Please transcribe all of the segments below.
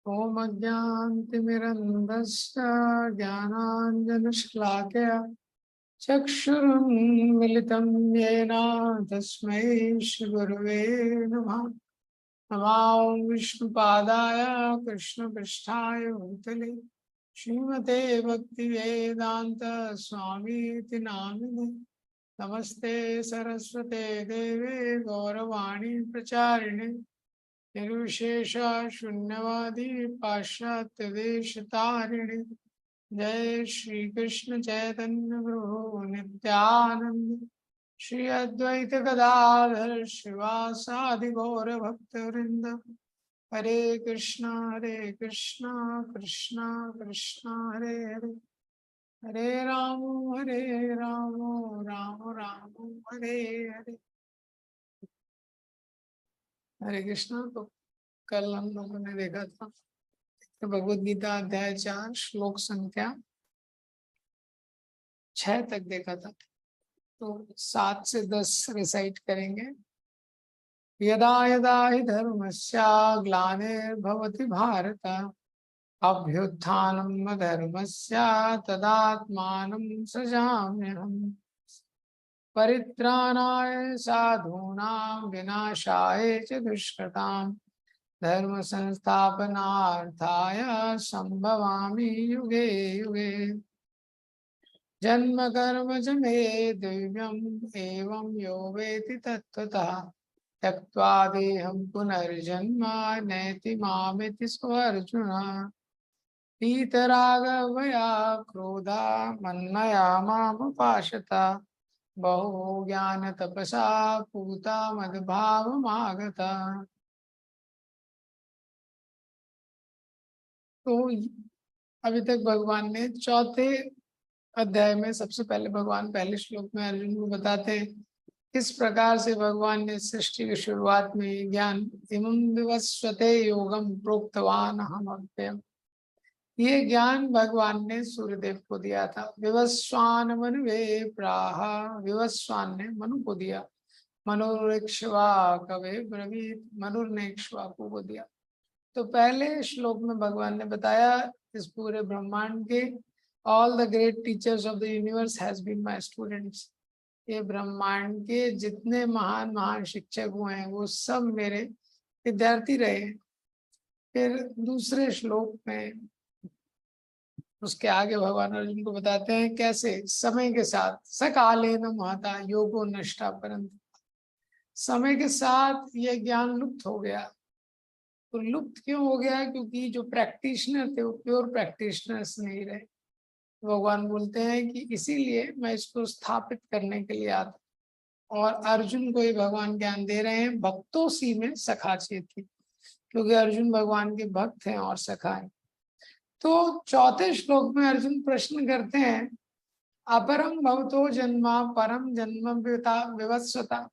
ॐ अज्ञानतिमिरन्धस्य ज्ञानाञ्जनशलाकया चक्षुरुन्मिलितं येन तस्मै श्रीगुरवे नमः। नमो विष्णुपादाय कृष्णपृष्ठाय भूतले श्रीमते भक्तिवेदान्त स्वामीति नामिने। नमस्ते सरस्वते देवे गौरवाणी प्रचारिणे निर्विशेष शून्यवादी पाश्चात्य देशतारिणे। जय श्री कृष्ण चैतन्य प्रभु नित्यानंद श्री अद्वैत गदाधर शिवासादि गौर भक्तवृंद। हरे कृष्णा कृष्णा कृष्णा हरे हरे, हरे राम राम राम हरे हरे। हरे कृष्णा। तो कल हम लोगों ने देखा था तो भगवद गीता अध्याय 4 श्लोक संख्या 6 तक देखा था। तो 7 से 10 रिसाइट करेंगे। यदा यदा हि धर्मस्य ग्लानिर्भवति भारत अभ्युत्थानम् अधर्मस्य तदात्मानं सृजाम्यहम्। परित्राणाय साधूनां विनाशाय च दुष्कृताम् धर्म संस्थापनार्थाय संभवामि युगे युगे। जन्म कर्म च मे दिव्यम् एवं यो वेति तत्त्वतः त्यक्त्वा देहं पुनर्जन्म नैति मामिति स्वर्जुन। वीतरागभया क्रोधा मन्मया मामुपाश्रिता बहु ज्ञान तपसा पूता मद्भावमागता। तो अभी तक भगवान ने चौथे अध्याय में सबसे पहले भगवान पहले श्लोक में अर्जुन को बताते हैं किस प्रकार से भगवान ने सृष्टि की शुरुआत में ज्ञान इमं विवस्वते योगम प्रोक्तवान हम अव्ययम्। ये ज्ञान भगवान ने सूर्यदेव को दिया था। विवस्वान मनुवे प्राह, विवस्वान ने मनु को दिया। मनुरिक्ष्वा कवे ब्रवीत, मनुर ने इक्ष्वाकु को दिया। तो पहले श्लोक में भगवान ने बताया इस पूरे ब्रह्मांड के all the great teachers of the universe has been my students. ये ब्रह्मांड के जितने महान महान शिक्षक हुए हैं वो सब मेरे विद्यार्थी रहे। फिर दूसरे श्लोक में उसके आगे भगवान अर्जुन को बताते हैं कैसे समय के साथ सकालेन महता योगो नष्टा परंतु, समय के साथ यह ज्ञान लुप्त हो गया। तो लुप्त क्यों हो गया? क्योंकि जो प्रैक्टिशनर थे वो प्योर प्रैक्टिशनर्स नहीं रहे। भगवान बोलते हैं कि इसीलिए मैं इसको स्थापित करने के लिए आता। और अर्जुन को ही भगवान ज्ञान दे रहे हैं भक्तों सी में सखा चेती, क्योंकि अर्जुन भगवान के भक्त हैं और सखा है। तो चौथे श्लोक में अर्जुन प्रश्न करते हैं अपरम भवतो जन्मा परम जन्म विवस्वता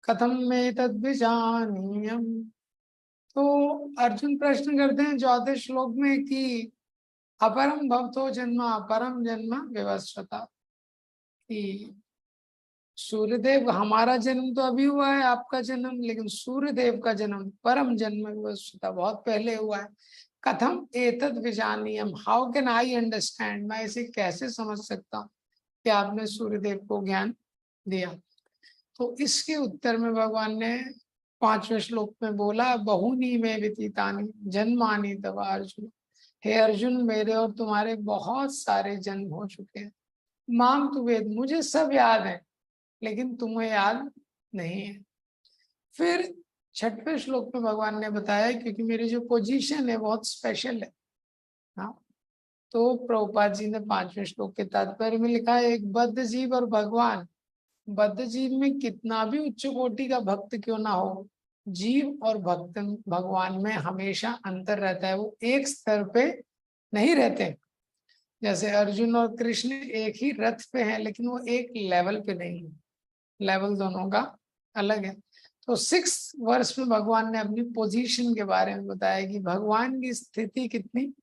कथम में तद्विजानीयम। तो अर्जुन प्रश्न करते हैं चौथे श्लोक में कि अपरम भवतो जन्मा परम जन्म विवस्वता, कि सूर्यदेव हमारा जन्म तो अभी हुआ है, आपका जन्म, लेकिन सूर्यदेव का जन्म परम जन्म विवस्वता बहुत पहले हुआ है। कथम एतद विजानीयम, हाउ कैन आई अंडरस्टैंड, मैं इसे कैसे समझ सकता हूँ कि आपने सूर्यदेव को ज्ञान दिया। तो इसके उत्तर में भगवान ने 5वें श्लोक में बोला बहुनी में व्यतीतानि जन्मानि तव अर्जुन। हे अर्जुन, मेरे और तुम्हारे बहुत सारे जन्म हो चुके हैं। माम तु वेद, मुझे सब याद है लेकिन तुम्हें याद नहीं है। फिर 6वें श्लोक में भगवान ने बताया क्योंकि मेरी जो पोजीशन है बहुत स्पेशल है। हाँ, तो प्रभुपाद जी ने 5वें श्लोक के तात्पर्य में लिखा है एक बद्ध जीव और भगवान, बद्ध जीव में कितना भी उच्च कोटि का भक्त क्यों ना हो, जीव और भक्त भगवान में हमेशा अंतर रहता है। वो एक स्तर पे नहीं रहते। जैसे अर्जुन और कृष्ण एक ही रथ पे हैं लेकिन वो एक लेवल पे नहीं है, लेवल दोनों का अलग है। तो 6 वर्ष में भगवान ने अपनी पोजीशन के बारे में बताया कि भगवान की स्थिति कितनी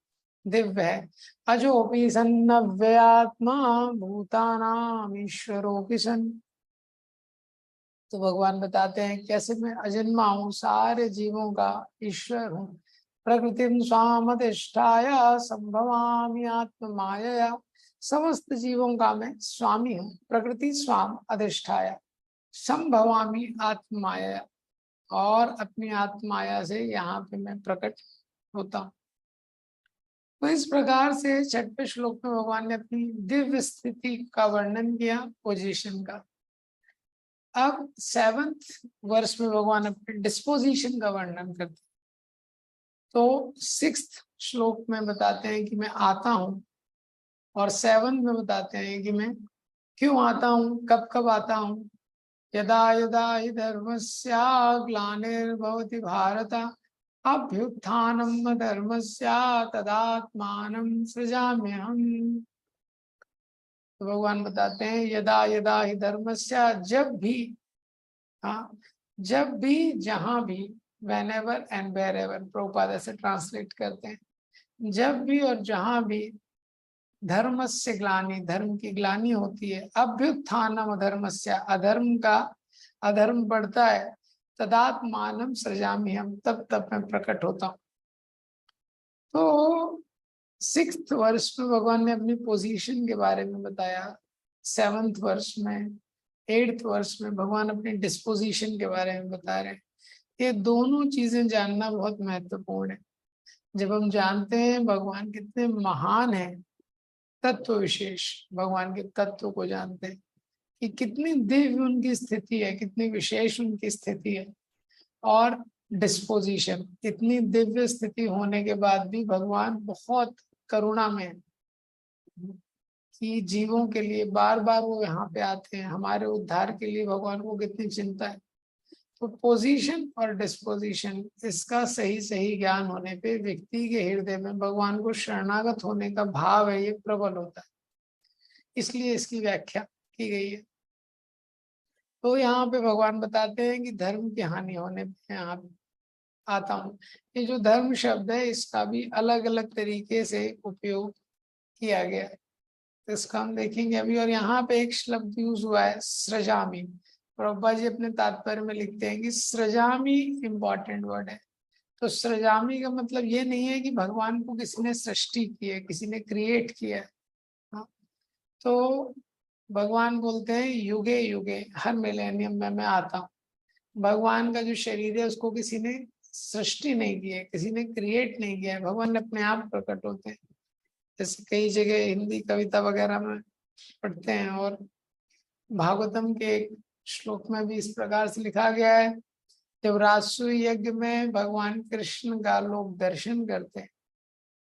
दिव्य है। अजोपि सन्नव्यात्मा भूतानाम ईश्वरोपि सन। तो भगवान बताते हैं कैसे मैं अजन्मा हूँ, सारे जीवों का ईश्वर हूँ, प्रकृतिम स्वामधिष्ठाय संभवामि आत्म मायया। समस्त जीवों का मैं स्वामी हूँ, प्रकृति स्वाम अधिष्ठाय संभवामि आत्म मायया, और अपनी आत्म माया से यहाँ पे मैं प्रकट होता हूँ। तो इस प्रकार से छठवें श्लोक में भगवान ने अपनी दिव्य स्थिति का वर्णन किया, पोजीशन का। अब 7th वर्ष में भगवान अपने डिस्पोजिशन का वर्णन करते हैं। तो 6th श्लोक में बताते हैं कि मैं आता हूँ, और 7th में बताते हैं कि मैं क्यों आता हूँ, कब कब आता हूँ। यदा यदा हि धर्मस्य ग्लानिर्भवति भारत अभ्युत्थानम् धर्मस्य तदात्मानं सृजाम्यहम्। तो भगवान बताते हैं यदा यदा हि धर्मस्य, जब भी, हाँ, जब भी, जहां भी, whenever and wherever, प्रभुपाद ऐसे ट्रांसलेट करते हैं, जब भी और जहां भी धर्मस्य ग्लानि, धर्म की ग्लानि होती है, अभ्युत्थानम अधर्मस्य, अधर्म का अधर्म बढ़ता है, तदात्मानं सृजामि हम, तब तब मैं प्रकट होता हूँ। तो 6th वर्ष में भगवान ने अपनी पोजीशन के बारे में बताया, 7th वर्ष में, 8th वर्ष में भगवान अपनी डिस्पोजिशन के बारे में बता रहे हैं। ये दोनों चीजें जानना बहुत महत्वपूर्ण है। जब हम जानते हैं भगवान कितने महान हैं, तत्व विशेष भगवान के तत्व को जानते हैं कि कितनी दिव्य उनकी स्थिति है, कितनी विशेष उनकी स्थिति है, और डिस्पोजिशन, इतनी दिव्य स्थिति होने के बाद भी भगवान बहुत करुणा में है कि जीवों के लिए बार बार वो यहाँ पे आते हैं, हमारे उद्धार के लिए भगवान को कितनी चिंता है। तो पोजीशन और डिस्पोजिशन, इसका सही सही ज्ञान होने पे व्यक्ति के हृदय में भगवान को शरणागत होने का भाव है, ये प्रबल होता है, इसलिए इसकी व्याख्या की गई है। तो यहाँ पे भगवान बताते हैं कि धर्म की हानि होने पे यहाँ आता हूँ। ये जो धर्म शब्द है, इसका भी अलग अलग तरीके से उपयोग किया गया है, तो इसका हम देखेंगे अभी। और यहाँ पे एक शब्द यूज हुआ है, सृजामी। प्रभुपाद जी अपने तात्पर्य में लिखते हैं कि सृजामी इम्पोर्टेंट वर्ड है। तो सृजामी का मतलब ये नहीं है कि भगवान को किसी ने सृष्टि की है, किसी ने क्रिएट किया है। हाँ? तो भगवान बोलते हैं युगे युगे, हर मिलेनियम में मैं आता हूँ। भगवान का जो शरीर है उसको किसी ने सृष्टि नहीं की है, किसी ने क्रिएट नहीं किया है, भगवान अपने आप प्रकट होते हैं। जैसे कई जगह हिंदी कविता वगैरह में पढ़ते हैं, और भागवतम के एक श्लोक में भी इस प्रकार से लिखा गया है, जब राजसु यज्ञ में भगवान कृष्ण का लोग दर्शन करते हैं,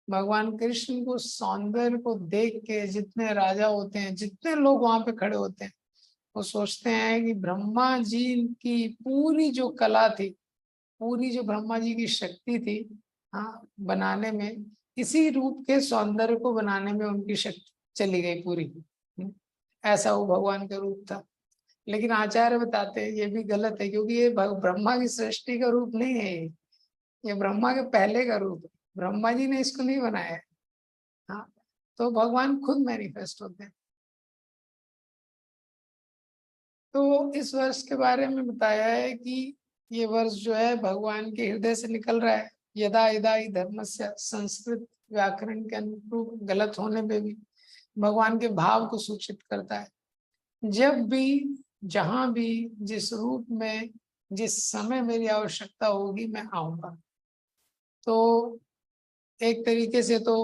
भगवान कृष्ण को सौंदर्य को देख के जितने राजा होते हैं, जितने लोग वहां पे खड़े होते हैं, वो सोचते हैं कि ब्रह्मा जी की पूरी जो कला थी, पूरी जो ब्रह्मा जी की शक्ति थी, हाँ, बनाने में, इसी रूप के सौंदर्य को बनाने में उनकी शक्ति चली गई पूरी। ऐसा वो भगवान का रूप था। लेकिन आचार्य बताते हैं ये भी गलत है, क्योंकि ये ब्रह्मा की सृष्टि का रूप नहीं है, ये ब्रह्मा के पहले का रूप है, ब्रह्मा जी ने इसको नहीं बनाया है। हाँ, तो भगवान खुद मैनिफेस्ट होते हैं। तो इस वर्ष के बारे में बताया है कि ये वर्ष जो है भगवान के हृदय से निकल रहा है। यदा यदा ही धर्मस्य, संस्कृत व्याकरण के अनुरूप गलत होने पे भी भगवान के भाव को सूचित करता है। जब भी, जहां भी, जिस रूप में, जिस समय मेरी आवश्यकता होगी, मैं आऊंगा। तो एक तरीके से तो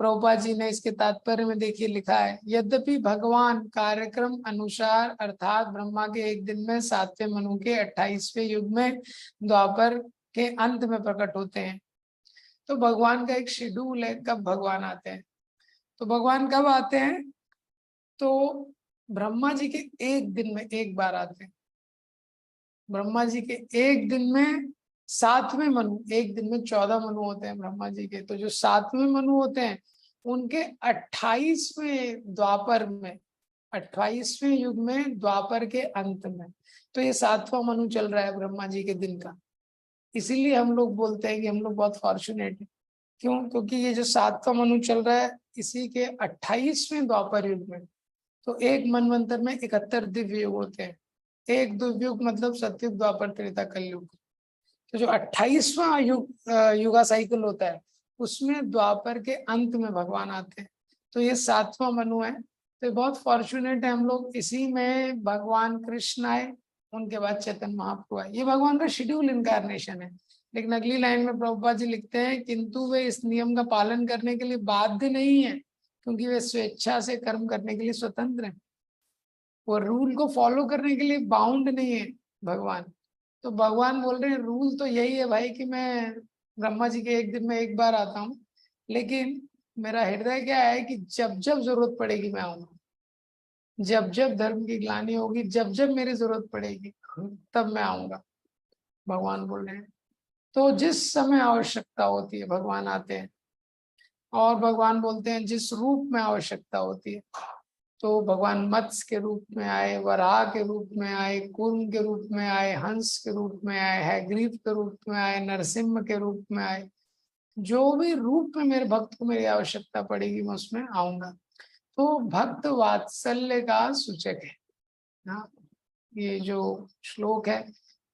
प्रभुपाद जी ने इसके तात्पर्य में देखिए लिखा है, यद्यपि भगवान कार्यक्रम अनुसार अर्थात ब्रह्मा के एक दिन में 7वें मनु के 28वें युग में द्वापर के अंत में प्रकट होते हैं। तो भगवान का एक शेड्यूल है कब भगवान आते हैं। तो भगवान कब आते हैं, तो ब्रह्मा जी के एक दिन में एक बार आते हैं। ब्रह्मा जी के एक दिन में 7वें मनु, एक दिन में 14 मनु होते हैं ब्रह्मा जी के, तो जो 7वें मनु होते हैं उनके 28वें द्वापर में, 28वें युग में द्वापर के अंत में, तो ये 7वां मनु चल रहा है ब्रह्मा जी के दिन का। इसीलिए हम लोग बोलते हैं कि हम लोग बहुत फॉर्चुनेट हैं। क्यों? क्योंकि ये जो 7वां मनु चल रहा है इसी के 28वें द्वापर युग में। तो एक मनवंतर में 71 दिव्य युग होते हैं। एक दिव्य युग मतलब सत्युग द्वापर त्रेता कलयुग। तो जो 28वां युगा साइकिल होता है उसमें द्वापर के अंत में भगवान आते हैं। तो ये 7वां मनु है। तो बहुत फॉर्चुनेट है हम लोग, इसी में भगवान कृष्ण आए, उनके बाद चैतन्य महाप्रभु आए। ये भगवान का शेड्यूल इनकारनेशन है। लेकिन अगली लाइन में प्रभुपाद जी लिखते हैं किंतु वे इस नियम का पालन करने के लिए बाध्य नहीं है, क्योंकि वे स्वेच्छा से कर्म करने के लिए स्वतंत्र हैं। वो रूल को फॉलो करने के लिए बाउंड नहीं है भगवान। तो भगवान बोल रहे हैं रूल तो यही है भाई कि मैं ब्रह्मा जी के एक दिन में एक बार आता हूँ, लेकिन मेरा हृदय क्या है कि जब जब जरूरत पड़ेगी मैं आऊंगा, जब जब धर्म की ग्लानि होगी, जब जब मेरी जरूरत पड़ेगी तब मैं आऊंगा, भगवान बोल रहे हैं। तो जिस समय आवश्यकता होती है भगवान आते हैं। और भगवान बोलते हैं जिस रूप में आवश्यकता होती है, तो भगवान मत्स्य के रूप में आए, वराह के रूप में आए, कूर्म के रूप में आए, हंस के रूप में आए, हैग्रीव के रूप में आए, नरसिम्ह के रूप में आए। जो भी रूप में मेरे भक्त को मेरी आवश्यकता पड़ेगी मैं उसमें आऊंगा। तो भक्त वात्सल्य का सूचक है। हाँ, ये जो श्लोक है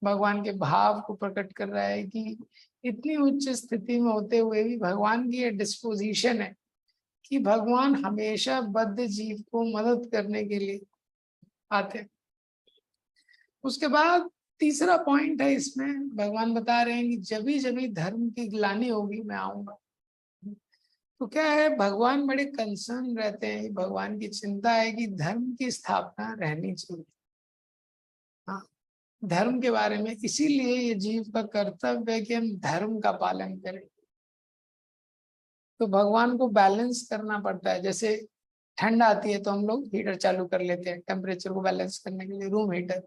भगवान के भाव को प्रकट कर रहा है कि इतनी उच्च स्थिति में होते हुए भी भगवान की ये डिस्पोजिशन है कि भगवान हमेशा बद्ध जीव को मदद करने के लिए आते हैं। उसके बाद तीसरा पॉइंट है इसमें, भगवान बता रहे हैं कि जब भी धर्म की ग्लानि होगी मैं आऊंगा। तो क्या है, भगवान बड़े कंसर्न रहते हैं, भगवान की चिंता है कि धर्म की स्थापना रहनी चाहिए। हाँ, धर्म के बारे में, इसीलिए ये जीव का कर्तव्य है कि हम धर्म का पालन करें। तो भगवान को बैलेंस करना पड़ता है। जैसे ठंड आती है तो हम लोग हीटर चालू कर लेते हैं टेम्परेचर को बैलेंस करने के लिए, रूम हीटर।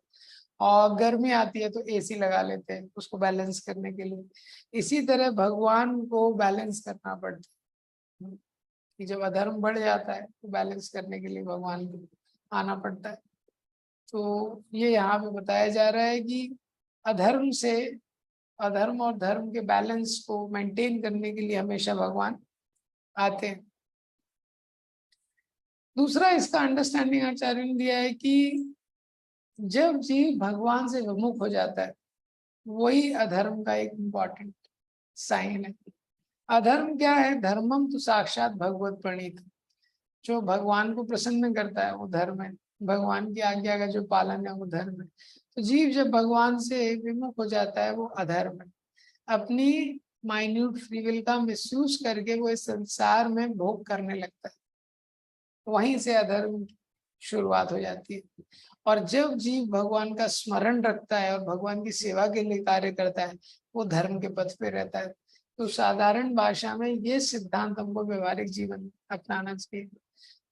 और गर्मी आती है तो एसी लगा लेते हैं उसको बैलेंस करने के लिए। इसी तरह भगवान को बैलेंस करना पड़ता है कि जब अधर्म बढ़ जाता है तो बैलेंस करने के लिए भगवान को आना पड़ता है। तो ये यहाँ पे बताया जा रहा है कि अधर्म से, अधर्म और धर्म के बैलेंस को मेंटेन करने के लिए हमेशा भगवान आते हैं। दूसरा इसका अंडरस्टैंडिंग आचार्य ने दिया है कि जब जीव भगवान से विमुख हो जाता है वही अधर्म का एक इम्पॉर्टेंट साइन है। अधर्म क्या है, धर्मम तो साक्षात भगवत प्रणीत, जो भगवान को प्रसन्न करता है वो धर्म है। भगवान की आज्ञा का जो पालन है वो धर्म है। तो जीव जब भगवान से विमुख हो जाता है वो अधर्म है। अपनी माइन्यूट फ्री विल का मिसयूज करके वो इस संसार में भोग करने लगता है, वहीं से अधर्म की शुरुआत हो जाती है। और जब जीव भगवान का स्मरण रखता है और भगवान की सेवा के लिए कार्य करता है वो धर्म के पथ पे रहता है। तो साधारण भाषा में ये सिद्धांत हमको व्यवहारिक जीवन में अपनाना चाहिए।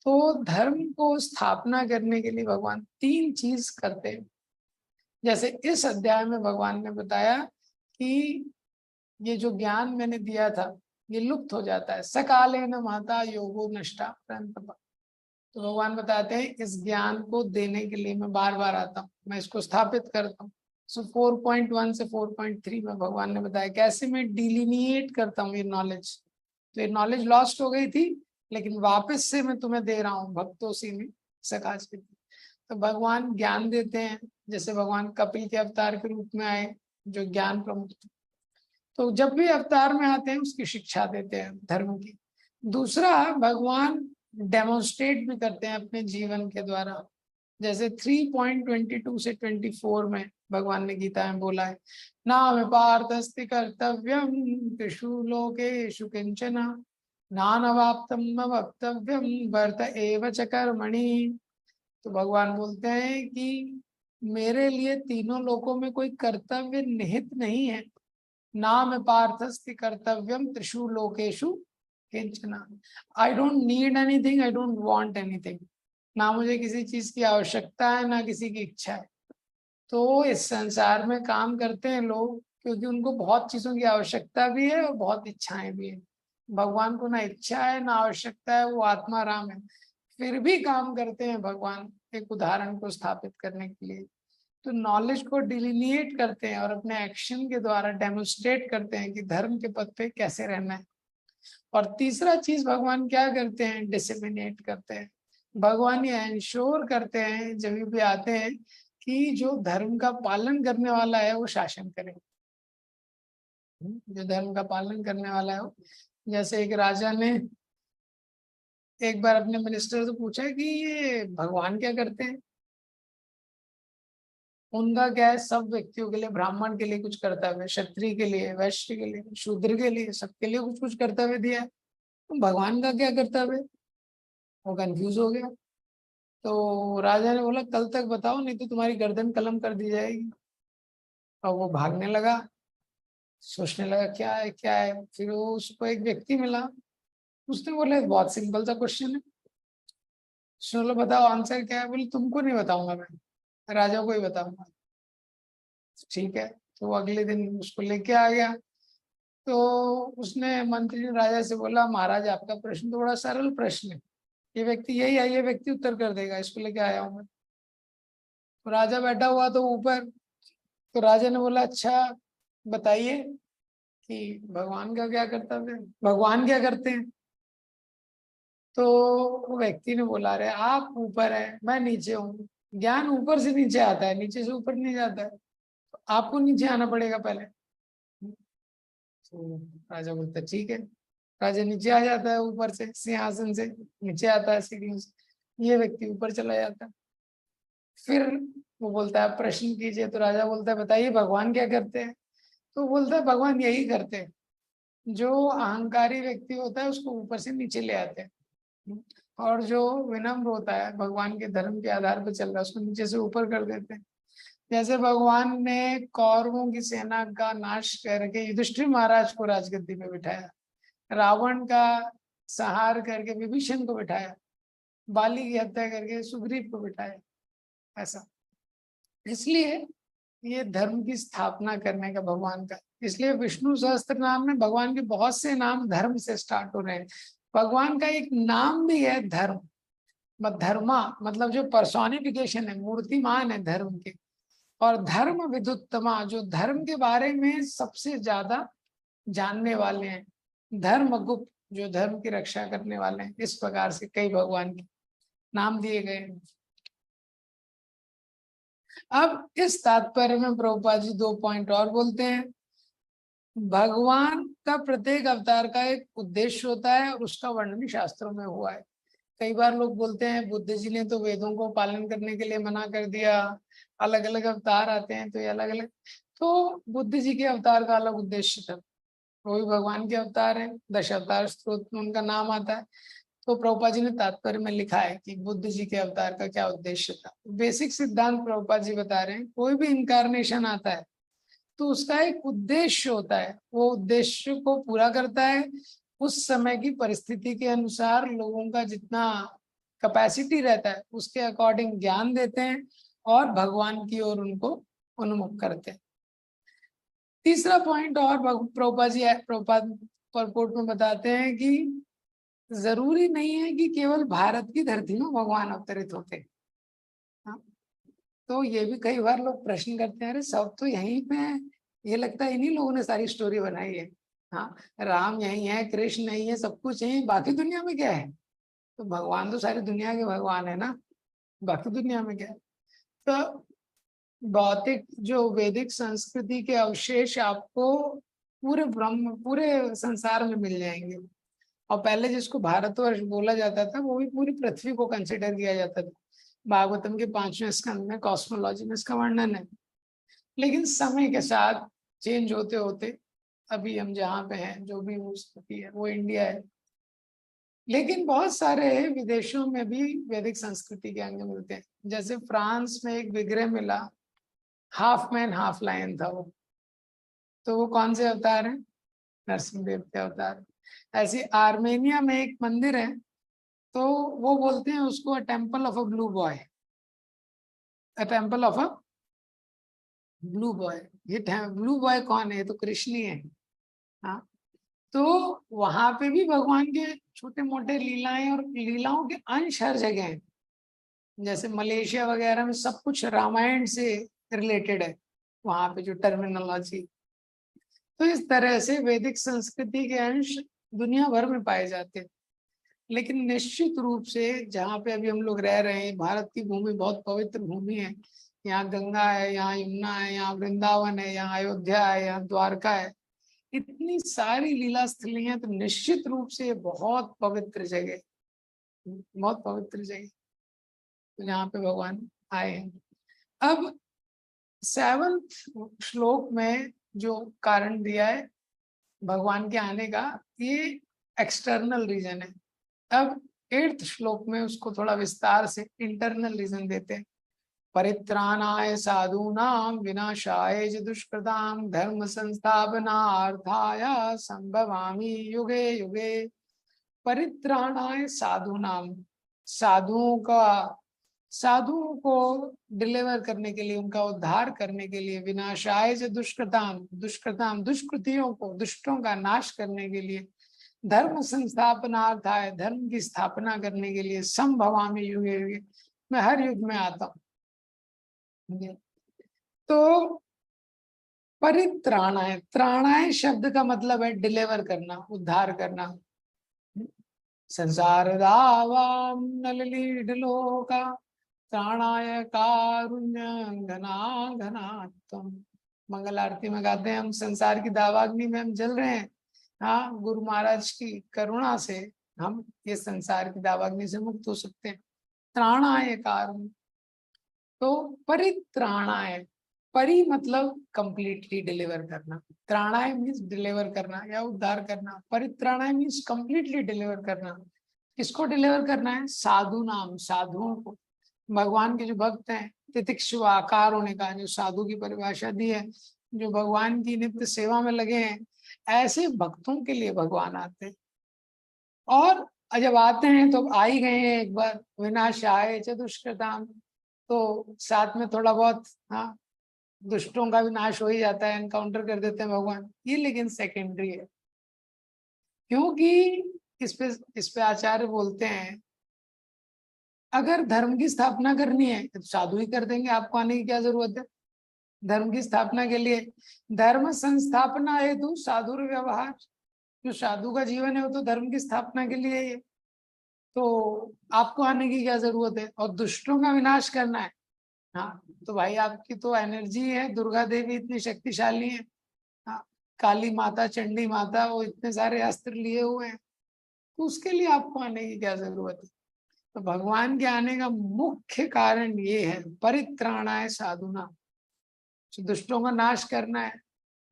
तो धर्म को स्थापना करने के लिए भगवान 3 चीज करते हैं। जैसे इस अध्याय में भगवान ने बताया कि ये जो ज्ञान मैंने दिया था ये लुप्त हो जाता है, सकाले न महता योगो नष्टा परंतप। तो भगवान बताते हैं इस ज्ञान को देने के लिए मैं बार बार आता हूँ, मैं इसको स्थापित करता हूँ। सो 4.1 से 4.3 में भगवान ने बताया कैसे मैं डिलिनिएट करता हूँ ये नॉलेज। तो ये नॉलेज लॉस्ट हो गई थी लेकिन वापस से मैं तुम्हें दे रहा हूँ भक्तों से में सखा। तो भगवान ज्ञान देते हैं, जैसे भगवान कपिल के अवतार के रूप में आए जो ज्ञान प्रमुख थे। तो जब भी अवतार में आते हैं उसकी शिक्षा देते हैं धर्म की। दूसरा, भगवान डेमोन्स्ट्रेट भी करते हैं अपने जीवन के द्वारा। जैसे 3.22 से 24 में भगवान ने गीता में बोला है, नाम पार्थस्ति कर्तव्यम त्रिषु लोकेषु किंचन नानवाप्तम न वक्तव्यम वर्त एव च कर्मणि। तो भगवान बोलते हैं कि मेरे लिए तीनों लोकों में कोई कर्तव्य निहित नहीं है। नाम पार्थस्ति कर्तव्यम त्रिषु लोकेषु किंचन। I don't need anything, I don't want anything. ना मुझे किसी चीज की आवश्यकता है ना किसी की इच्छा है। तो इस संसार में काम करते हैं लोग क्योंकि उनको बहुत चीजों की आवश्यकता भी है और बहुत इच्छाएं भी है। भगवान को ना इच्छा है ना आवश्यकता है, वो आत्मा राम है, फिर भी काम करते हैं भगवान एक उदाहरण को स्थापित करने के लिए। तो नॉलेज को डिलिनिएट करते हैं और अपने एक्शन के द्वारा डेमोन्स्ट्रेट करते हैं कि धर्म के पथ पे कैसे रहना है। और तीसरा चीज भगवान क्या करते हैं, डिसिमिनेट करते हैं। भगवान ये इंश्योर करते हैं जब भी आते हैं कि जो धर्म का पालन करने वाला है वो शासन करे। जो धर्म का पालन करने वाला है। जैसे एक राजा ने एक बार अपने मिनिस्टर से पूछा कि ये भगवान क्या करते हैं। उनका क्या है, सब व्यक्तियों के लिए, ब्राह्मण के लिए कुछ कर्तव्य, क्षत्रिय के लिए, वैश्य के लिए, शूद्र के लिए, सबके लिए कुछ कुछ कर्तव्य दिया है। तो भगवान का क्या कर्तव्य? वो कंफ्यूज हो गया। तो राजा ने बोला कल तक बताओ, नहीं तो तुम्हारी गर्दन कलम कर दी जाएगी। और वो भागने लगा, सोचने लगा क्या है क्या है। फिर वो उसको एक व्यक्ति मिला, उसने बोला बहुत सिंपल सा क्वेश्चन है। उसने बोला बताओ आंसर क्या है। बोले तुमको नहीं बताऊंगा, मैं राजा को ही बताऊंगा। ठीक है। तो वो अगले दिन उसको लेके आ गया। तो उसने, मंत्री ने राजा से बोला महाराज आपका प्रश्न तो बड़ा सरल प्रश्न है, ये व्यक्ति यही है, ये व्यक्ति उत्तर कर देगा, इसको लेके आया हूँ मैं। तो राजा बैठा हुआ तो ऊपर। तो राजा ने बोला अच्छा बताइए कि भगवान का क्या कर्तव्य है, भगवान क्या करते हैं। तो वो व्यक्ति ने बोला अरे आप ऊपर है, मैं नीचे हूँ, ज्ञान ऊपर से नीचे आता है, नीचे से ऊपर नहीं जाता है, तो आपको नीचे आना पड़ेगा पहले। तो राजा बोलता ठीक है। राजा नीचे आ जाता है, ऊपर से सिंहासन से नीचे आता है सीढ़ियों से। ये व्यक्ति ऊपर चला जाता है। फिर वो बोलता है प्रश्न कीजिए। तो राजा बोलता है बताइए भगवान क्या करते हैं। तो बोलता है भगवान यही करते हैं, जो अहंकारी व्यक्ति होता है उसको ऊपर से नीचे ले आते हैं, और जो विनम्र होता है, भगवान के धर्म के आधार पर चल रहा है, उसको नीचे से ऊपर कर देते हैं। जैसे भगवान ने कौरवों की सेना का नाश करके युधिष्ठिर महाराज को राजगद्दी पे बिठाया, रावण का संहार करके विभीषण को बिठाया, बाली की हत्या करके सुग्रीव को बिठाया। ऐसा इसलिए ये धर्म की स्थापना करने का भगवान का, इसलिए विष्णु सहस्त्र नाम में भगवान के बहुत से नाम धर्म से स्टार्ट हो रहे हैं। भगवान का एक नाम भी है धर्म, धर्मा मतलब जो पर्सोनिफिकेशन है, मूर्तिमान है धर्म के। और धर्म विदुत्तमा, जो धर्म के बारे में सबसे ज्यादा जानने वाले हैं, धर्म गुप्त, जो धर्म की रक्षा करने वाले हैं। इस प्रकार से कई भगवान के नाम दिए गए हैं। अब इस तात्पर्य में प्रभुपाद जी 2 पॉइंट और बोलते हैं। भगवान का प्रत्येक अवतार का एक उद्देश्य होता है और उसका वर्णन शास्त्रों में हुआ है। कई बार लोग बोलते हैं बुद्ध जी ने तो वेदों को पालन करने के लिए मना कर दिया, अलग अलग अवतार आते हैं तो ये अलग अलग। तो बुद्ध जी के अवतार का अलग उद्देश्य था, वो भी भगवान के अवतार है, 10 अवतार स्त्रोत में उनका नाम आता है। तो प्रभुपाद जी ने तात्पर्य में लिखा है कि बुद्ध जी के अवतार का क्या उद्देश्य था। बेसिक सिद्धांत प्रभुपाद जी बता रहे हैं, कोई भी इनकारनेशन आता है तो उसका एक उद्देश्य होता है, वो उद्देश्य को पूरा करता है। उस समय की परिस्थिति के अनुसार लोगों का जितना कैपेसिटी रहता है उसके अकॉर्डिंग ज्ञान देते हैं और भगवान की ओर उनको उन्मुख करते हैं। तीसरा पॉइंट और प्रभुपाद जी प्रभुपाद परपोर्ट में बताते हैं कि जरूरी नहीं है कि केवल भारत की धरती में भगवान अवतरित होते हैं। हाँ? तो ये भी कई बार लोग प्रश्न करते हैं अरे सब तो यहीं पे है, ये लगता है इन्हीं लोगों ने सारी स्टोरी बनाई है। हाँ, राम यही है, कृष्ण यही है, सब कुछ यही, बाकी दुनिया में क्या है। तो भगवान तो सारी दुनिया के भगवान है ना, बाकी दुनिया में क्या है। तो भौतिक जो वैदिक संस्कृति के अवशेष आपको पूरे ब्रह्म, पूरे संसार में मिल जाएंगे। और पहले जिसको भारतवर्ष बोला जाता था वो भी पूरी पृथ्वी को कंसिडर किया जाता था। भागवतम के 5वें स्कंद में कॉस्मोलॉजी में इसका वर्णन है। लेकिन समय के साथ चेंज होते होते अभी हम जहाँ पे हैं, जो भी वो स्थिति है वो इंडिया है। लेकिन बहुत सारे विदेशों में भी वैदिक संस्कृति के अंग मिलते हैं। जैसे फ्रांस में एक विग्रह मिला, हाफ मैन हाफ लायन था वो, तो वो कौन से अवतार है? नरसिंह देव के अवतार। ऐसे आर्मेनिया में एक मंदिर है, तो वो बोलते हैं उसको temple of a blue boy, temple of a blue boy. ये ब्लू बॉय कौन है? तो कृष्ण ही है। हाँ, तो वहां पे भी भगवान के छोटे मोटे लीलाएं और लीलाओं के अंश हर जगह हैं। जैसे मलेशिया वगैरह में सब कुछ रामायण से रिलेटेड है, वहां पे जो टर्मिनोलॉजी। तो इस तरह से वैदिक संस्कृति के अंश दुनिया भर में पाए जाते हैं। लेकिन निश्चित रूप से जहाँ पे अभी हम लोग रह रहे हैं, भारत की भूमि बहुत पवित्र भूमि है। यहाँ गंगा है, यहाँ यमुना है, यहाँ वृंदावन है, यहाँ अयोध्या है, यहाँ द्वारका है। इतनी सारी लीला स्थली हैं, तो निश्चित रूप से ये बहुत पवित्र जगह, बहुत पवित्र जगह जहाँ पे भगवान आए हैं। अब 7th श्लोक में जो कारण दिया है भगवान के आने का, ये एक्सटर्नल रीजन है। अब 8th श्लोक में उसको थोड़ा विस्तार से इंटरनल रीजन देते हैं। परित्राणाय साधूनां विनाशाय च दुष्कृतां धर्म संस्थापनार्थाय संभवामि युगे युगे। परित्राणाय साधूनां, साधुओं को डिलीवर करने के लिए, उनका उद्धार करने के लिए, विनाशाय च दुष्कृताम दुष्कृतियों को, दुष्टों का नाश करने के लिए, धर्म संस्थापनार्थाय धर्म की स्थापना करने के लिए, संभवामि युगे युगे, मैं हर युग में आता हूँ। तो परित्राणाय, त्राणाय शब्द का मतलब है डिलीवर करना, उद्धार करना। संसार दावाम नलिनीडलोका त्राणाय कारुण्य घना घनात्म। मंगल आरती में गाते हैं हम, संसार की दावाग्नि में हम जल रहे हैं। हाँ, गुरु महाराज की करुणा से हम ये संसार की दावाग्नि से मुक्त हो सकते हैं। त्राणाय कारुण्य, तो परित्राणाय, परि मतलब कंप्लीटली डिलीवर करना, त्राणाय मीन्स डिलीवर करना या उद्धार करना, परित्राणाय मीन्स कंप्लीटली डिलीवर करना। किसको डिलीवर करना है? साधु नाम, साधुओं को। भगवान के जो भक्त हैं, तितिक्षु आकार होने का जो साधु की परिभाषा दी है, जो भगवान की नित्य सेवा में लगे हैं, ऐसे भक्तों के लिए भगवान आते हैं। और जब आते हैं तो आ ही गए हैं एक बार, विनाशाय च दुष्कृताम, तो साथ में थोड़ा बहुत हाँ दुष्टों का भी नाश हो ही जाता है, एनकाउंटर कर देते हैं भगवान, ये लेकिन सेकेंडरी है। क्योंकि इस पे आचार्य बोलते हैं, अगर धर्म की स्थापना करनी है तो साधु ही कर देंगे, आपको आने की क्या जरूरत है धर्म की स्थापना के लिए। धर्म संस्थापना हेतु साधु व्यवहार, जो साधु का जीवन है वो तो धर्म की स्थापना के लिए ही, तो आपको आने की क्या जरूरत है। और दुष्टों का विनाश करना है, हाँ तो भाई आपकी तो एनर्जी है, दुर्गा देवी इतनी शक्तिशाली है, हाँ काली माता, चंडी माता, वो इतने सारे अस्त्र लिए हुए हैं, तो उसके लिए आपको आने की क्या जरूरत है। तो भगवान के आने का मुख्य कारण ये है, परित्राणाय साधुना, दुष्टों का नाश करना है,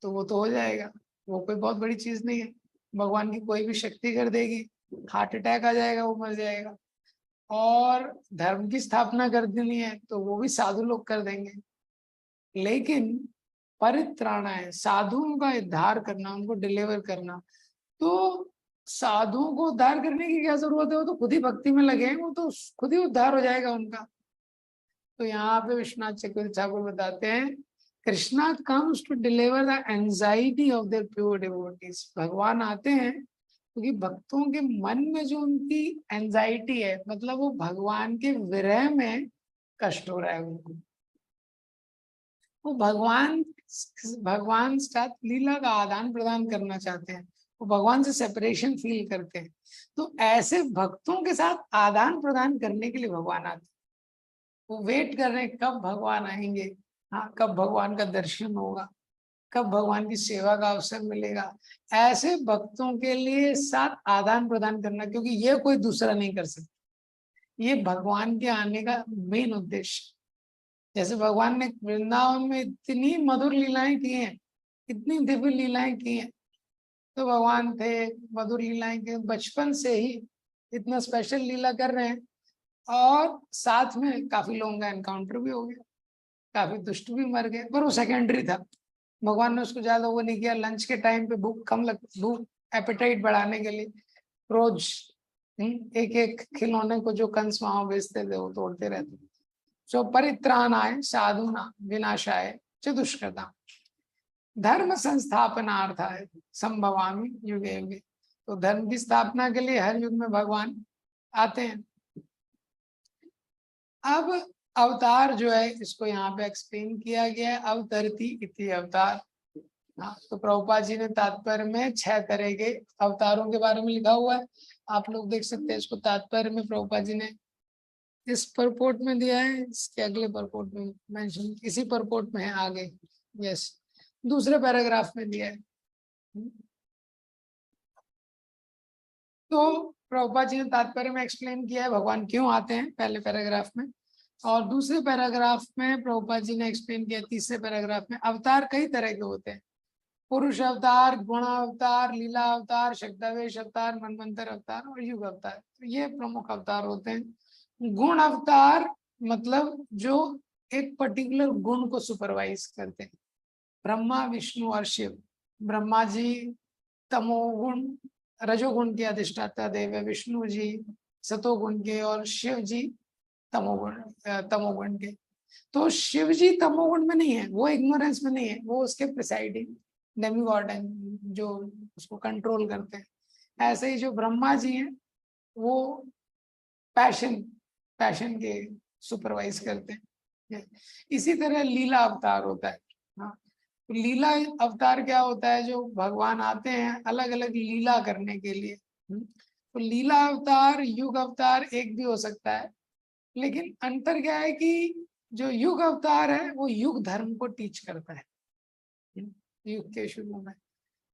तो वो तो हो जाएगा, वो कोई बहुत बड़ी चीज नहीं है। भगवान की कोई भी शक्ति कर देगी, हार्ट अटैक आ जाएगा, वो मर जाएगा। और धर्म की स्थापना कर देनी है तो वो भी साधु लोग कर देंगे। लेकिन परित्राणाय, साधुओं का उद्धार करना, उनको डिलीवर करना, तो साधुओं को उद्धार करने की क्या जरूरत है, वो तो खुद ही भक्ति में लगे हैं, वो तो खुद ही उद्धार हो जाएगा उनका। तो यहाँ पे विश्वनाथ चक्रवर्ती ठाकुर बताते हैं, Krishna comes to deliver the anxiety of their pure devotees. भगवान आते हैं क्योंकि भक्तों के मन में जो उनकी एंजाइटी है, मतलब वो भगवान के विरह में कष्ट हो रहा है उनको, वो भगवान साथ लीला का आदान प्रदान करना चाहते हैं, वो भगवान से सेपरेशन फील करते हैं। तो ऐसे भक्तों के साथ आदान प्रदान करने के लिए भगवान आते हैं। वो वेट कर रहे हैं कब भगवान आएंगे, हाँ कब भगवान का दर्शन होगा, कब भगवान की सेवा का अवसर मिलेगा। ऐसे भक्तों के लिए साथ आदान प्रदान करना, क्योंकि ये कोई दूसरा नहीं कर सकता, ये भगवान के आने का मेन उद्देश्य। जैसे भगवान ने वृंदावन में इतनी मधुर लीलाएं की हैं, इतनी दिव्य लीलाएं की हैं, तो भगवान थे मधुर लीलाएं के बचपन से ही इतना स्पेशल लीला कर रहे हैं। और साथ में काफी लोगों का एनकाउंटर भी हो गया, काफी दुष्ट भी मर गए, पर वो सेकेंडरी था। भगवान ने उसको ज्यादा वो नहीं किया। लंच के टाइम पे भूख कम लग, भूख एपेटाइट बढ़ाने के लिए रोज एक एक खिलौने को जो कंस वहां बेचते थे वो तोड़ते रहते। सो परित्राणाय साधुना विनाशाय च दुष्कृता धर्म संस्थापनार्थाय संभवामि युगे युगे। तो धर्म की स्थापना के लिए हर युग में भगवान आते हैं। अब अवतार जो है इसको यहाँ पे एक्सप्लेन किया गया है, अवतरती इति अवतार। हाँ, तो प्रभुपाद जी ने तात्पर्य में 6 तरह के अवतारों के बारे में लिखा हुआ है, आप लोग देख सकते हैं इसको। तात्पर्य में प्रभुपाद जी ने इस परपोर्ट में दिया है, इसके अगले परपोर्ट में मेंशन, इसी परपोर्ट में है आगे, यस दूसरे पैराग्राफ में दिया है। तो प्रभुपाद जी ने तात्पर्य में एक्सप्लेन किया है भगवान क्यों आते हैं पहले पैराग्राफ में, और दूसरे पैराग्राफ में प्रभुपाद जी ने एक्सप्लेन किया, तीसरे पैराग्राफ में अवतार कई तरह के होते हैं। पुरुष अवतार, गुण अवतार, लीला अवतार, शक्तावेश अवतार, मनवंतर अवतार और युग अवतार, तो ये प्रमुख अवतार होते हैं। गुण अवतार मतलब जो एक पर्टिकुलर गुण को सुपरवाइज करते हैं। ब्रह्मा, विष्णु और शिव। ब्रह्मा जी तमोगुण रजोगुण के अधिष्ठाता देव है, विष्णु जी सतोगुण के और शिव जी तमोगुण के। तो शिव जी तमोगुण में नहीं है, वो इग्नोरेंस में नहीं है, वो उसके प्रिसाइडिंग डेमीगॉड हैं जो उसको कंट्रोल करते हैं। ऐसे ही जो ब्रह्मा जी हैं वो पैशन के सुपरवाइज करते हैं। इसी तरह लीला अवतार होता है। हाँ, तो लीला अवतार क्या होता है, जो भगवान आते हैं अलग अलग लीला करने के लिए। तो लीला अवतार, युग अवतार एक भी हो सकता है, लेकिन अंतर क्या है कि जो युग अवतार है वो युग धर्म को टीच करता है युग के शुरू में।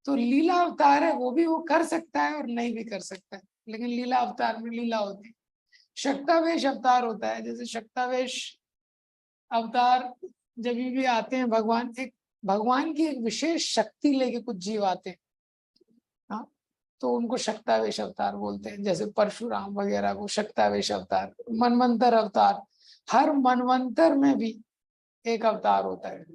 तो लीला अवतार है वो कर सकता है और नहीं भी कर सकता है, लेकिन लीला अवतार में लीला होती है। शक्तावेश अवतार होता है, जैसे शक्तावेश अवतार जब भी आते हैं भगवान की एक विशेष शक्ति लेके कुछ जीव आते हैं। हाँ, तो उनको शक्तावेश अवतार बोलते हैं। जैसे परशुराम वगैरह को शक्तावेश अवतार। मनवंतर अवतार, हर मनवंतर में भी एक अवतार होता है।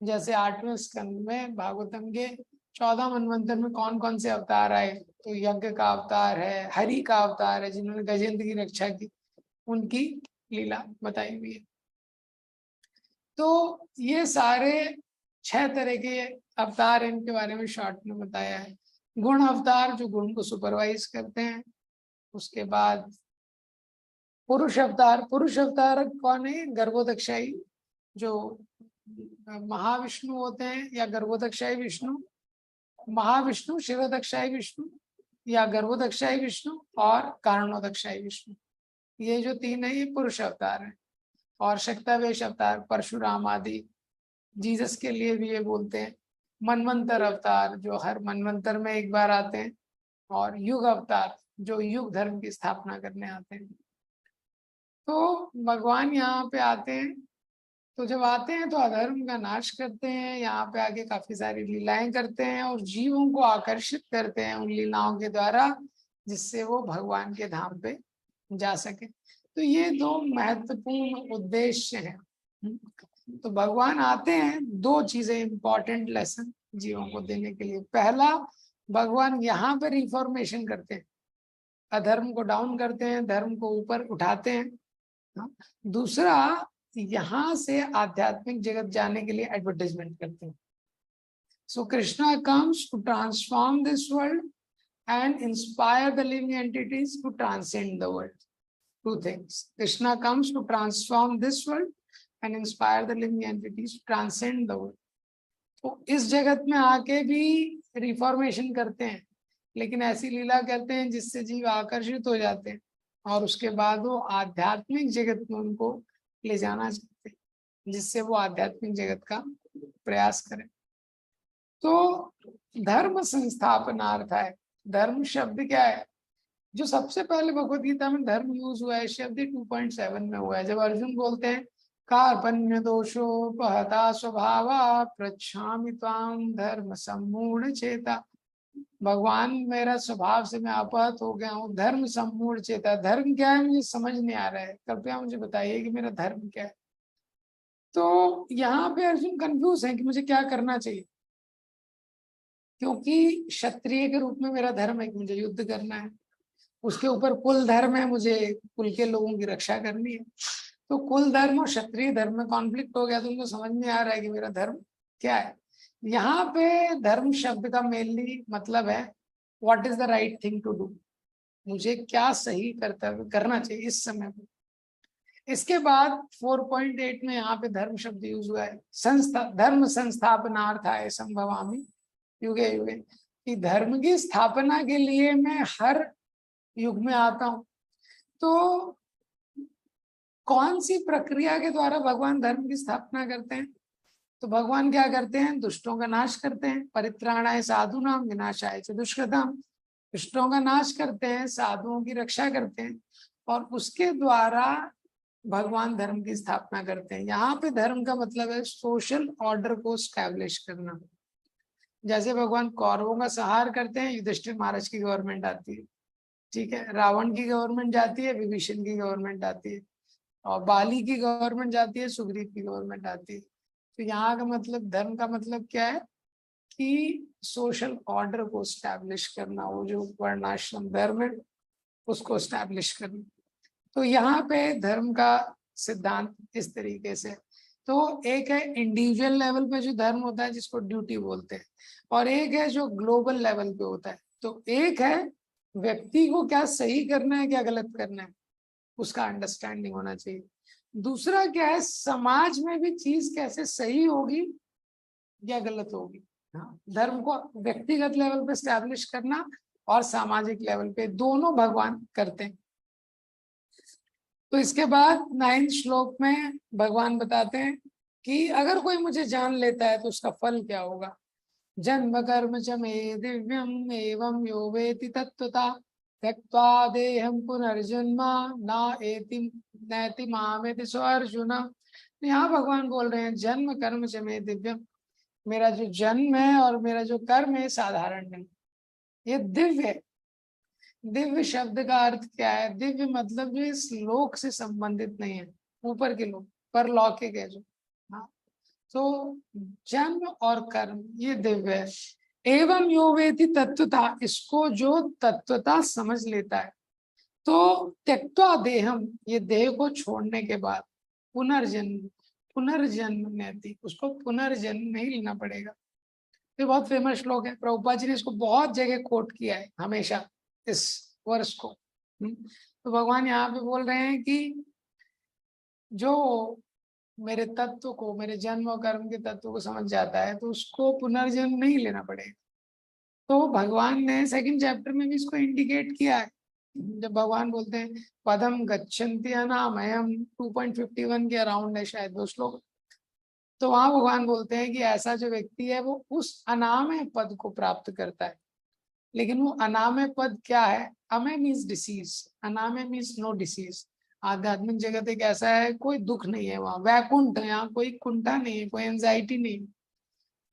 जैसे 8वें स्कंद में भागवतम के 14 मनवंतर में कौन कौन से अवतार आए, तो यज्ञ का अवतार है, हरि का अवतार है जिन्होंने गजेंद्र की रक्षा की, उनकी लीला बताई हुई है। तो ये सारे 6 तरह के अवतार इनके बारे में शॉर्ट में बताया है। गुण अवतार जो गुण को सुपरवाइज करते हैं। उसके बाद पुरुष अवतार कौन है, गर्भोदक्षाई जो महाविष्णु होते हैं, या गर्भोदक्षाई विष्णु, महाविष्णु, शिरोदक्षाई विष्णु या गर्भोदक्षाई विष्णु और कारणोदक्षाई विष्णु, ये जो 3 है ये पुरुष अवतार है। और शक्तावेश अवतार परशुराम आदि, जीसस के लिए भी ये बोलते हैं। मनवंतर अवतार जो हर मनवंतर में एक बार आते हैं, और युग अवतार जो युग धर्म की स्थापना करने आते हैं। तो भगवान यहाँ पे आते हैं, तो जब आते हैं तो अधर्म का नाश करते हैं, यहाँ पे आके काफी सारी लीलाएं करते हैं और जीवों को आकर्षित करते हैं उन लीलाओं के द्वारा, जिससे वो भगवान के धाम पे जा सके। तो ये 2 महत्वपूर्ण उद्देश्य हैं। तो भगवान आते हैं 2 चीजें इंपॉर्टेंट लेसन जीवों को देने के लिए। पहला, भगवान यहाँ पे रिफॉर्मेशन करते हैं, अधर्म को डाउन करते हैं, धर्म को ऊपर उठाते हैं। दूसरा, यहाँ से आध्यात्मिक जगत जाने के लिए एडवर्टाइजमेंट करते हैं। So Krishna comes to transform this world and inspire the living entities to transcend the world. 2 things. Krishna comes to transform this world and inspire the living entities to transcend the world. तो इस जगत में आके भी reformation करते हैं, लेकिन ऐसी लीला करते हैं जिससे जीव आकर्षित हो जाते हैं, और उसके बाद वो आध्यात्मिक जगत में उनको ले जाना चाहते हैं, जिससे वो आध्यात्मिक जगत का प्रयास करें। तो धर्म संस्थापनार्थ है। धर्म शब्द क्या है, जो सबसे पहले भगवत गीता में धर्म यूज हुआ है शब्द 2.7 में हुआ है, जब अर्जुन बोलते हैं कार्पण्य दोषोपहता स्वभावा प्रच्छामि त्वां धर्म सम्मूढ़ चेता। भगवान मेरा स्वभाव से मैं अपहत हो गया हूँ, धर्म सम्मूढ़ चेता। धर्म क्या है मुझे समझ नहीं आ रहा है, कृपया मुझे बताइए कि मेरा धर्म क्या है। तो यहाँ पे अर्जुन कंफ्यूज है कि मुझे क्या करना चाहिए, क्योंकि क्षत्रिय के रूप में मेरा धर्म है कि मुझे युद्ध करना है, उसके ऊपर कुल धर्म है, मुझे कुल के लोगों की रक्षा करनी है। तो कुल धर्म और क्षत्रिय धर्म में कॉन्फ्लिक्ट हो गया, तो उनको समझ नहीं आ रहा है कि मेरा धर्म क्या है। यहाँ पे धर्म शब्द का मेनली मतलब है what is the right thing to do, मुझे क्या सही कर्तव्य करना चाहिए इस समय पे। इसके बाद 4.8 में यहाँ पे धर्म शब्द यूज हुआ है, धर्म संस्थापनार्थाय संभवामि युगे युगे, कि धर्म की स्थापना के लिए मैं हर युग में आता हूं। तो कौन सी प्रक्रिया के द्वारा भगवान धर्म की स्थापना करते हैं, तो भगवान क्या करते हैं, दुष्टों का नाश करते हैं। परित्राणाय साधूनाम विनाशाय च दुष्कृताम, दुष्टों का नाश करते हैं, साधुओं की रक्षा करते हैं, और उसके द्वारा भगवान धर्म की स्थापना करते हैं। यहाँ पे धर्म का मतलब है सोशल ऑर्डर को स्टैब्लिश करना। जैसे भगवान कौरवों का संहार करते हैं, युधिष्ठिर महाराज की गवर्नमेंट आती है, ठीक है, रावण की गवर्नमेंट जाती है, विभीषण की गवर्नमेंट आती है, और बाली की गवर्नमेंट जाती है, सुग्रीव की गवर्नमेंट आती है। तो यहाँ का मतलब, धर्म का मतलब क्या है कि सोशल ऑर्डर को स्टैब्लिश करना, वो जो वर्णाश्रम धर्म है उसको स्टैब्लिश करना। तो यहाँ पे धर्म का सिद्धांत इस तरीके से, तो एक है इंडिविजुअल लेवल पे जो धर्म होता है जिसको ड्यूटी बोलते हैं, और एक है जो ग्लोबल लेवल पे होता है। तो एक है व्यक्ति को क्या सही करना है क्या गलत करना है उसका अंडरस्टैंडिंग होना चाहिए। दूसरा क्या है, समाज में भी चीज कैसे सही होगी या गलत होगी। हाँ, धर्म को व्यक्तिगत लेवल पे स्टैब्लिश करना और सामाजिक लेवल पे, दोनों भगवान करते हैं। तो इसके बाद 9वें श्लोक में भगवान बताते हैं कि अगर कोई मुझे जान लेता है तो उसका फल क्या होगा। जन्म कर्म च मे दिव्यम एवं यो वेति तत्वता त्यक्त्वा देहं पुनर्जन्म न एति नैति मामेति सो अर्जुन। यहाँ भगवान बोल रहे हैं जन्म कर्म च मे दिव्यम, मेरा जो जन्म है और मेरा जो कर्म है साधारण नहीं, ये दिव्य है। दिव्य शब्द का अर्थ क्या है, दिव्य मतलब जो इस लोक से संबंधित नहीं है, ऊपर के लोग परलौकिक है जो। हाँ, तो जन्म और कर्म ये दिव्य है। एवं यो वेति तत्वता, इसको जो तत्वता समझ लेता है, तो त्यक्त्वा देहम, ये देह को छोड़ने के बाद पुनर्जन्म, पुनर्जन्म नैति, उसको पुनर्जन्म नहीं लेना पड़ेगा। ये बहुत फेमस श्लोक है, प्रभुपाद जी ने इसको बहुत जगह कोट किया है हमेशा इस वर्ष को। तो भगवान यहाँ पे बोल रहे हैं कि जो मेरे तत्व को, मेरे जन्म और कर्म के तत्व को समझ जाता है तो उसको पुनर्जन्म नहीं लेना पड़ेगा। तो भगवान ने सेकंड चैप्टर में भी इसको इंडिकेट किया है, जब भगवान बोलते हैं पदम गच्छन्ति अनामयम, 2.51 के अराउंड है शायद वो श्लोक। तो वहां भगवान बोलते हैं कि ऐसा जो व्यक्ति है वो उस अनामय पद को प्राप्त करता है। लेकिन वो अनामय पद क्या है, अमय मीन्स डिसीज, अनामय मीन्स नो डिसीज। आध्यात्मिक जगत एक ऐसा है, कोई दुख नहीं है वहां, वैकुंठ है, यहाँ कोई कुंठा नहीं है, कोई एंजाइटी नहीं।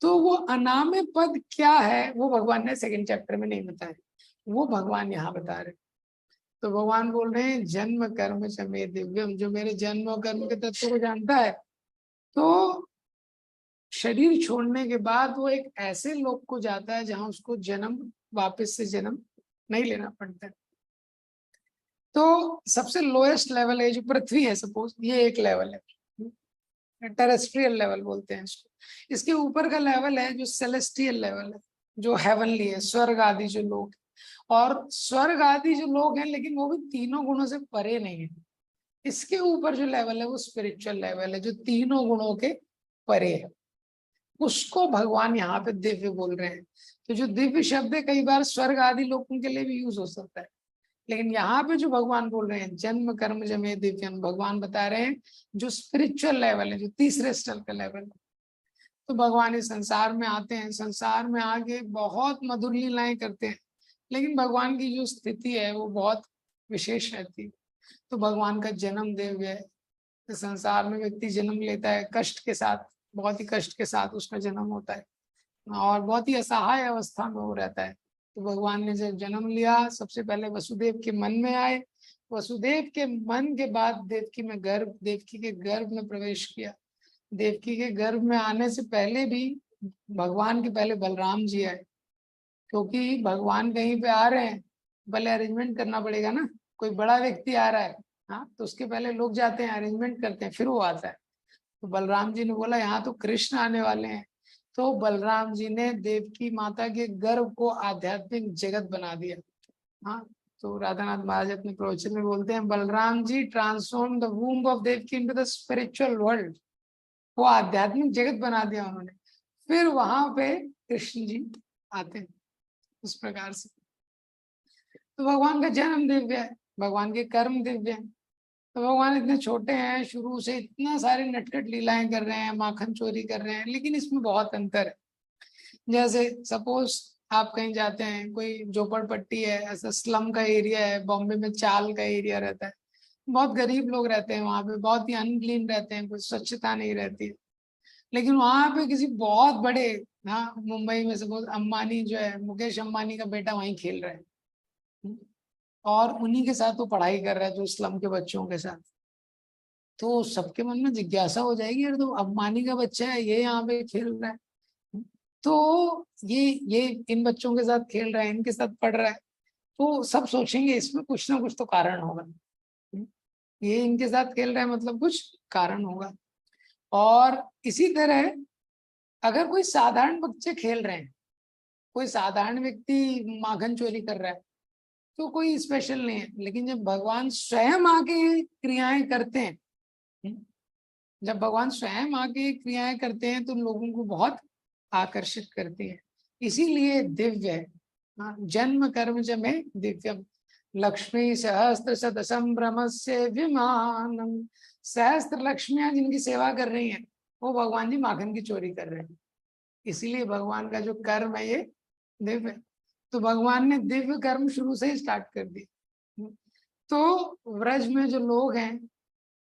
तो वो अनामय पद क्या है वो भगवान ने सेकंड चैप्टर में नहीं बताया, वो भगवान यहाँ बता रहे। तो भगवान बोल रहे हैं जन्म कर्म च मे दिव्यम, जो मेरे जन्म और कर्म के तत्व को जानता है तो शरीर छोड़ने के बाद वो एक ऐसे लोक को जाता है जहां उसको जन्म, वापस से जन्म नहीं लेना पड़ता है। तो सबसे लोएस्ट लेवल है जो पृथ्वी है, सपोज ये एक लेवल है, टेरेस्ट्रियल लेवल बोलते हैं इसको। इसके ऊपर का लेवल है जो सेलेस्टियल लेवल है, जो हेवनली है, स्वर्ग आदि जो लोग, और स्वर्ग आदि जो लोग हैं लेकिन वो भी तीनों गुणों से परे नहीं है। इसके ऊपर जो लेवल है वो स्पिरिचुअल लेवल है जो तीनों गुणों के परे है, उसको भगवान यहाँ पे दिव्य बोल रहे हैं। तो जो दिव्य शब्द है कई बार स्वर्ग आदि लोगों के लिए भी यूज हो सकता है, लेकिन यहाँ पे जो भगवान बोल रहे हैं जन्म कर्म जमे दिव्यम, भगवान बता रहे हैं जो स्पिरिचुअल लेवल है, जो तीसरे स्तर का लेवल है। तो भगवान इस संसार में आते हैं, संसार में आके बहुत मधुर लीलाएं करते हैं, लेकिन भगवान की जो स्थिति है वो बहुत विशेष रहती है। तो भगवान का जन्म दिव्य है। तो संसार में व्यक्ति जन्म लेता है कष्ट के साथ, बहुत ही कष्ट के साथ उसका जन्म होता है, और बहुत ही असहाय अवस्था में वो रहता है। तो भगवान ने जब जन्म लिया सबसे पहले वसुदेव के मन में आए, वसुदेव के मन के बाद देवकी के गर्भ में प्रवेश किया। देवकी के गर्भ में आने से पहले भी भगवान के पहले बलराम जी आए, क्योंकि भगवान कहीं पे आ रहे हैं पहले अरेंजमेंट करना पड़ेगा ना, कोई बड़ा व्यक्ति आ रहा है, हाँ, तो उसके पहले लोग जाते हैं अरेंजमेंट करते हैं फिर वो आता है। तो बलराम जी ने बोला यहाँ तो कृष्ण आने वाले हैं, तो बलराम जी ने देवकी माता के गर्भ को आध्यात्मिक जगत बना दिया। हाँ, तो राधानाथ महाराज अपने प्रवचन में बोलते हैं Balaram ji transform the womb of Devaki into the spiritual world, वो आध्यात्मिक जगत बना दिया उन्होंने। फिर वहां पे कृष्ण जी आते हैं उस प्रकार से। तो भगवान का जन्म दिव्य है, भगवान के कर्म दिव्य है। तो भगवान इतने छोटे हैं, शुरू से इतना सारी नटखट लीलाएं कर रहे हैं, माखन चोरी कर रहे हैं, लेकिन इसमें बहुत अंतर है। जैसे सपोज आप कहीं जाते हैं, कोई झोपड़पट्टी है, ऐसा स्लम का एरिया है, बॉम्बे में चाल का एरिया रहता है, बहुत गरीब लोग रहते हैं वहां पे, बहुत ही अनक्लीन रहते हैं, कोई स्वच्छता नहीं रहती है। लेकिन वहां पे किसी बहुत बड़े, हाँ मुंबई में सपोज अंबानी जो है, मुकेश अंबानी का बेटा वहीं खेल रहा है, और उन्हीं के साथ वो पढ़ाई कर रहा है, जो स्लम के बच्चों के साथ। तो सबके मन में जिज्ञासा हो जाएगी, यार तो अंबानी का बच्चा है, ये यहाँ पे खेल रहा है, तो ये इन बच्चों के साथ खेल रहा है, इनके साथ पढ़ रहा है, तो सब सोचेंगे इसमें कुछ ना कुछ तो कारण होगा। ये इनके साथ खेल रहा है मतलब कुछ कारण होगा। और इसी तरह अगर कोई साधारण बच्चे खेल रहे हैं, कोई साधारण व्यक्ति माखन चोरी कर रहा है, तो कोई स्पेशल नहीं है। लेकिन जब भगवान स्वयं आके क्रियाएं करते हैं, जब भगवान स्वयं आके क्रियाएं करते हैं, तो लोगों को बहुत आकर्षित करती है। इसीलिए दिव्य है। हाँ, जन्म कर्म च में दिव्यम, लक्ष्मी सहस्त्र शत संभ्रम से विमानम। सहस्त्र लक्ष्मियां जिनकी सेवा कर रही हैं, वो भगवान जी माखन की चोरी कर रहे हैं। इसीलिए भगवान का जो कर्म है ये दिव्य है। तो भगवान ने दिव्य कर्म शुरू से ही स्टार्ट कर दिया। तो व्रज में जो लोग हैं,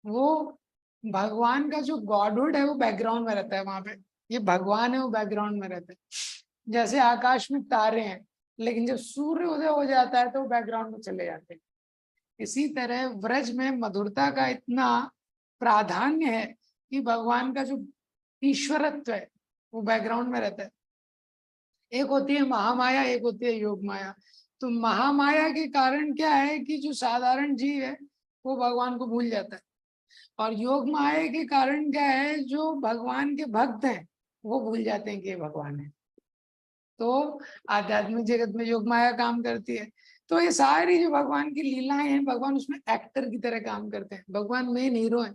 वो भगवान का जो गॉडहुड है वो बैकग्राउंड में रहता है वहां पे। ये भगवान है वो बैकग्राउंड में रहता है। जैसे आकाश में तारे हैं, लेकिन जब सूर्य उदय हो जाता है तो वो बैकग्राउंड में चले जाते हैं। इसी तरह व्रज में मधुरता का इतना प्राधान्य है कि भगवान का जो ईश्वरत्व है वो बैकग्राउंड में रहता है। एक होती है महामाया, एक होती है योग माया। तो महामाया के कारण क्या है कि जो साधारण जीव है वो भगवान को भूल जाता है, और योग माया के कारण क्या है, जो भगवान के भक्त हैं वो भूल जाते हैं कि ये भगवान है। तो आध्यात्मिक जगत में योग माया काम करती है। तो ये सारी जो भगवान की लीलाएं हैं, भगवान उसमें एक्टर की तरह काम करते हैं। भगवान मेन हीरो है।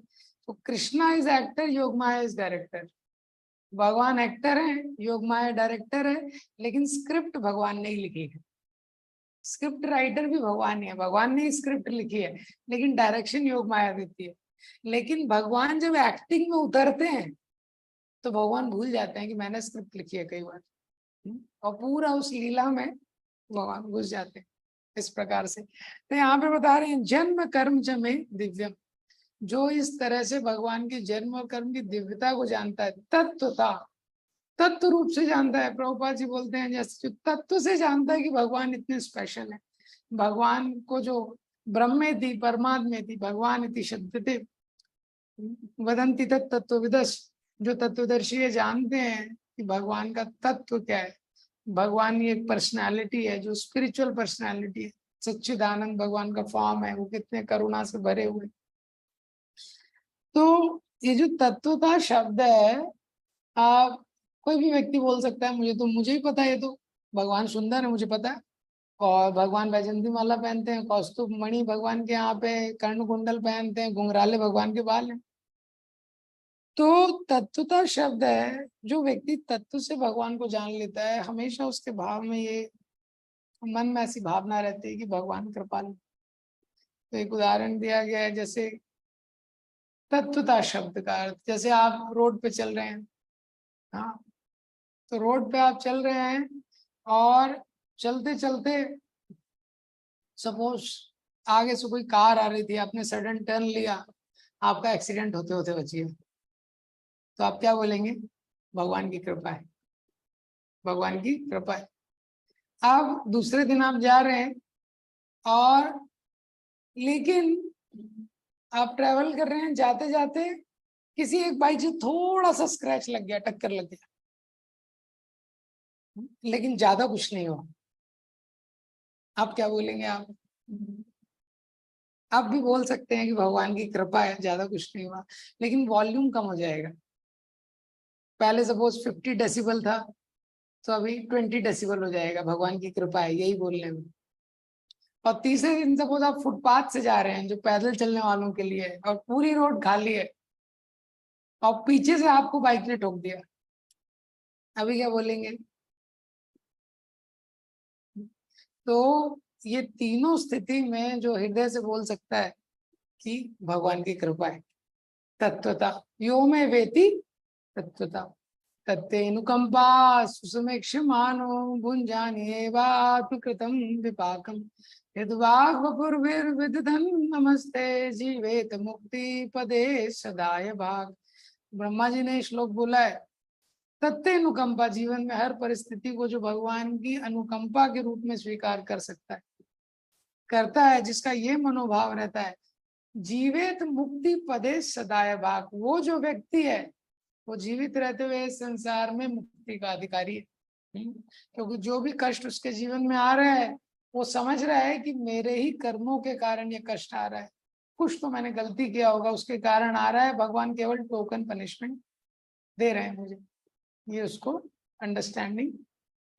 तो कृष्णा इज एक्टर, योग माया इज डायरेक्टर। भगवान एक्टर है, योग माया डायरेक्टर है, लेकिन स्क्रिप्ट भगवान ने ही लिखी है। स्क्रिप्ट राइटर भी भगवान ही है, भगवान ने स्क्रिप्ट लिखी है, लेकिन डायरेक्शन योग माया देती है। लेकिन भगवान जब एक्टिंग में उतरते हैं तो भगवान भूल जाते हैं कि मैंने स्क्रिप्ट लिखी है कई बार, और पूरा उस लीला में भगवान घुस जाते हैं। इस प्रकार से तो यहाँ पे बता रहे हैं, जन्म कर्म च में दिव्यम। जो इस तरह से भगवान के जन्म और कर्म की दिव्यता को जानता है, तत्वता, तत्व रूप से जानता है। प्रभुपाद जी बोलते हैं, जैसे जो तत्व से जानता है कि भगवान इतने स्पेशल है। भगवान को जो ब्रह्मे थी परमात्मे थी भगवान इति शब्द थे वदंती तत्वविदस, जो तत्वदर्शी है जानते हैं कि भगवान का तत्व क्या है। भगवान की एक पर्सनालिटी है, जो स्पिरिचुअल पर्सनालिटी है। सच्चिदानंद भगवान का फॉर्म है, वो कितने करुणा से भरे हुए। तो ये जो तत्वता शब्द है, आप कोई भी व्यक्ति बोल सकता है मुझे ही पता है, ये तो भगवान सुंदर है मुझे पता है, और भगवान वैजंती माला पहनते हैं, कौस्तुभ मणि भगवान के यहाँ पे कर्ण कुंडल पहनते हैं, घुंघराले भगवान के बाल हैं। तो तत्वता शब्द है, जो व्यक्ति तत्व से भगवान को जान लेता है, हमेशा उसके भाव में ये मन में ऐसी भावना रहती है कि भगवान कृपालु। तो एक उदाहरण दिया गया है, जैसे तत्वता शब्द का अर्थ, जैसे आप रोड पे चल रहे हैं, हाँ, तो रोड पे आप चल रहे हैं, और चलते चलते सपोज आगे से कोई कार आ रही थी, आपने सडन टर्न लिया, आपका एक्सीडेंट होते होते बच गया, तो आप क्या बोलेंगे? भगवान की कृपा है, भगवान की कृपा है। अब दूसरे दिन आप जा रहे हैं, और लेकिन आप ट्रेवल कर रहे हैं, जाते जाते किसी एक बाइक से थोड़ा सा स्क्रैच लग गया, टक्कर लग गया, लेकिन ज्यादा कुछ नहीं हुआ। आप क्या बोलेंगे? आप भी बोल सकते हैं कि भगवान की कृपा है, ज्यादा कुछ नहीं हुआ, लेकिन वॉल्यूम कम हो जाएगा। पहले सपोज 50 डेसिबल था, तो अभी 20 डेसिबल हो जाएगा। भगवान की कृपा है, यही बोलने में। और तीसरे दिन सपोज आप फुटपाथ से जा रहे हैं, जो पैदल चलने वालों के लिए है, और पूरी रोड खाली है, और पीछे से आपको बाइक ने ठोक दिया, अभी क्या बोलेंगे? तो ये तीनों स्थिति में जो हृदय से बोल सकता है कि भगवान की कृपा है। तत्वता यो में वेति तत्वता तत्तेनुकंपा सुसमेक्षमानो भुञ्जान्येवात्मकृतं विपाकम् यद्वाग्वपुर्भिर्विदधन् नमस्ते जीवेत मुक्ति पदे सदाय भाग। ब्रह्मा जी ने श्लोक बोला है, तत्ते अनुकंपा, जीवन में हर परिस्थिति को जो भगवान की अनुकंपा के रूप में स्वीकार कर सकता है, करता है, जिसका ये मनोभाव रहता है, जीवित मुक्ति पदे सदाय भाग, वो जो व्यक्ति है वो जीवित रहते हुए इस संसार में मुक्ति का अधिकारी है। क्योंकि जो भी कष्ट उसके जीवन में आ रहा है वो समझ रहा है कि मेरे ही कर्मों के कारण ये कष्ट आ रहा है, कुछ तो मैंने गलती किया होगा उसके कारण आ रहा है, भगवान केवल टोकन पनिशमेंट दे रहे हैं मुझे, ये उसको अंडरस्टैंडिंग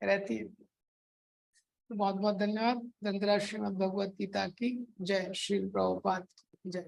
रहती है। तो बहुत बहुत धन्यवाद। ग्रंथराज श्रीमद् भगवत गीता की जय। श्री प्रभुपाद जय।